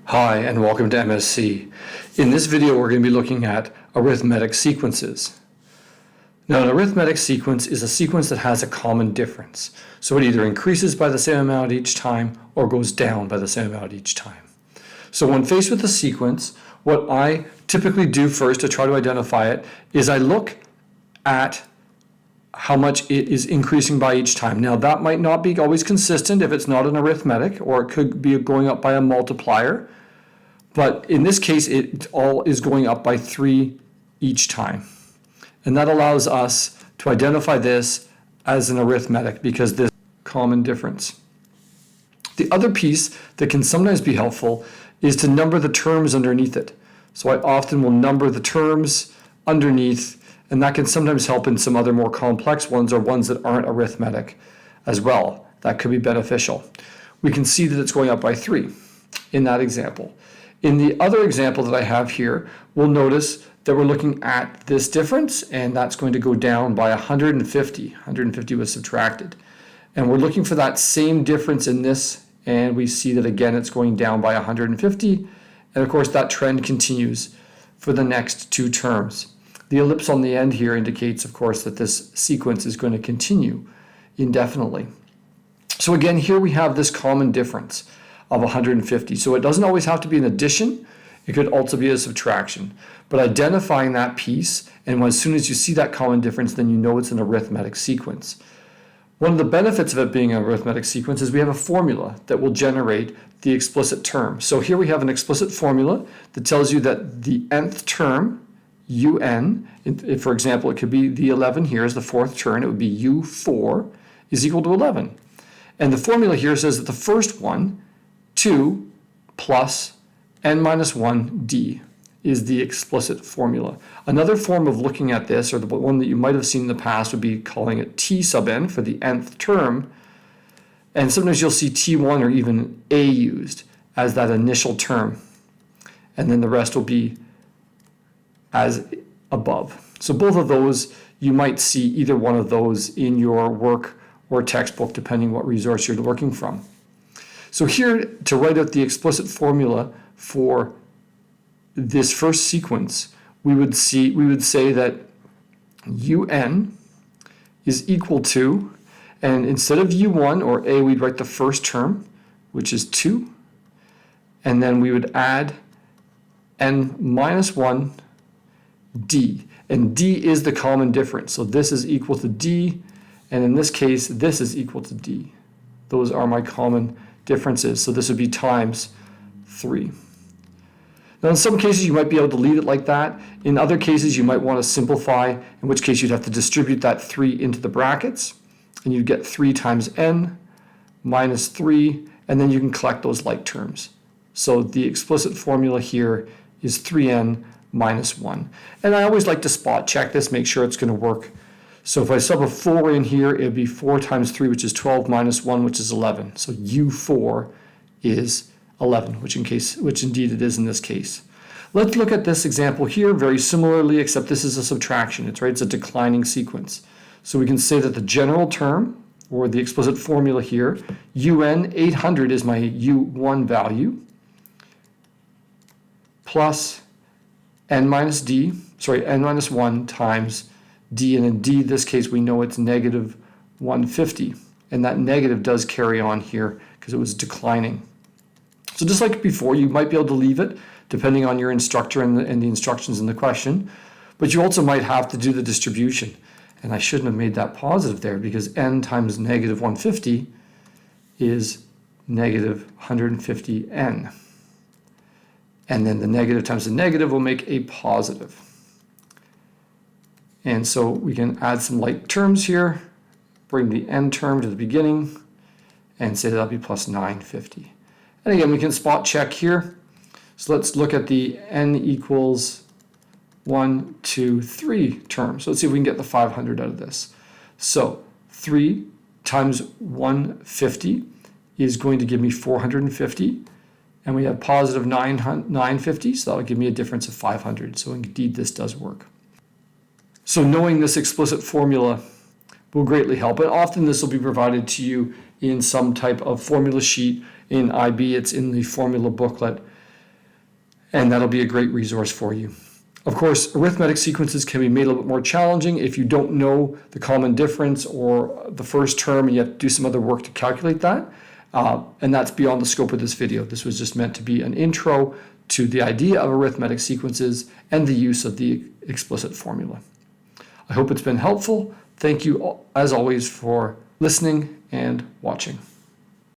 Hi, and welcome to MSc. In this video, we're going to be looking at arithmetic sequences. Now, an arithmetic sequence is a sequence that has a common difference. So it either increases by the same amount each time or goes down by the same amount each time. So when faced with a sequence, what I typically do first to try to identify it is I look at how much it is increasing by each time. Now, that might not be always consistent if it's not an arithmetic, or it could be going up by a multiplier. But in this case, it all is going up by 3 each time. And that allows us to identify this as an arithmetic because this common difference. The other piece that can sometimes be helpful is to number the terms underneath it. So I often will number the terms underneath, and that can sometimes help in some other more complex ones or ones that aren't arithmetic as well. That could be beneficial. We can see that it's going up by 3 in that example. In the other example that I have here, we'll notice that we're looking at this difference, and that's going to go down by 150. 150 was subtracted. And we're looking for that same difference in this, and we see that again it's going down by 150. And of course that trend continues for the next 2 terms. The ellipse on the end here indicates, of course, that this sequence is going to continue indefinitely. So again, here we have this common difference of 150. So it doesn't always have to be an addition. It could also be a subtraction. But identifying that piece, and as soon as you see that common difference, then you know it's an arithmetic sequence. One of the benefits of it being an arithmetic sequence is we have a formula that will generate the explicit term. So here we have an explicit formula that tells you that the nth term, un, for example, it could be the 11 here is the 4th term, it would be u4 is equal to 11. And the formula here says that the first one, 2 plus n minus 1 d is the explicit formula. Another form of looking at this, or the one that you might have seen in the past, would be calling it t sub n for the nth term. And sometimes you'll see t1 or even a used as that initial term. And then the rest will be as above. So both of those, you might see either one of those in your work or textbook, depending what resource you're working from. So here, to write out the explicit formula for this first sequence, we would say that un is equal to, and instead of u1 or a, we'd write the first term, which is 2, and then we would add n minus 1 d, and d is the common difference. So this is equal to d, and in this case, this is equal to d. Those are my common differences. So this would be times 3. Now in some cases you might be able to leave it like that. In other cases you might want to simplify, in which case you'd have to distribute that 3 into the brackets, and you'd get 3 times n minus 3, and then you can collect those like terms. So the explicit formula here is 3n minus 1. And I always like to spot check this, make sure it's going to work. So if I sub a 4 in here, it would be 4 times 3, which is 12, minus 1, which is 11. So u4 is 11, which indeed it is in this case. Let's look at this example here very similarly, except this is a subtraction. It's a declining sequence. So we can say that the general term, or the explicit formula here, un 800 is my u1 value, plus n minus 1 times d, and in d, in this case, we know it's negative 150, and that negative does carry on here because it was declining. So just like before, you might be able to leave it depending on your instructor and the instructions in the question, but you also might have to do the distribution. And I shouldn't have made that positive there because n times negative 150 is negative 150n. And then the negative times the negative will make a positive. And so we can add some like terms here, bring the n term to the beginning, and say that'll be plus 950. And again, we can spot check here. So let's look at the n equals 1, 2, 3 term. So let's see if we can get the 500 out of this. So 3 times 150 is going to give me 450. And we have positive 950, so that'll give me a difference of 500. So indeed, this does work. So knowing this explicit formula will greatly help. And often this will be provided to you in some type of formula sheet. In IB, it's in the formula booklet. and that'll be a great resource for you. Of course, arithmetic sequences can be made a little bit more challenging if you don't know the common difference or the first term and you have to do some other work to calculate that. And that's beyond the scope of this video. This was just meant to be an intro to the idea of arithmetic sequences and the use of the explicit formula. I hope it's been helpful. Thank you, as always, for listening and watching.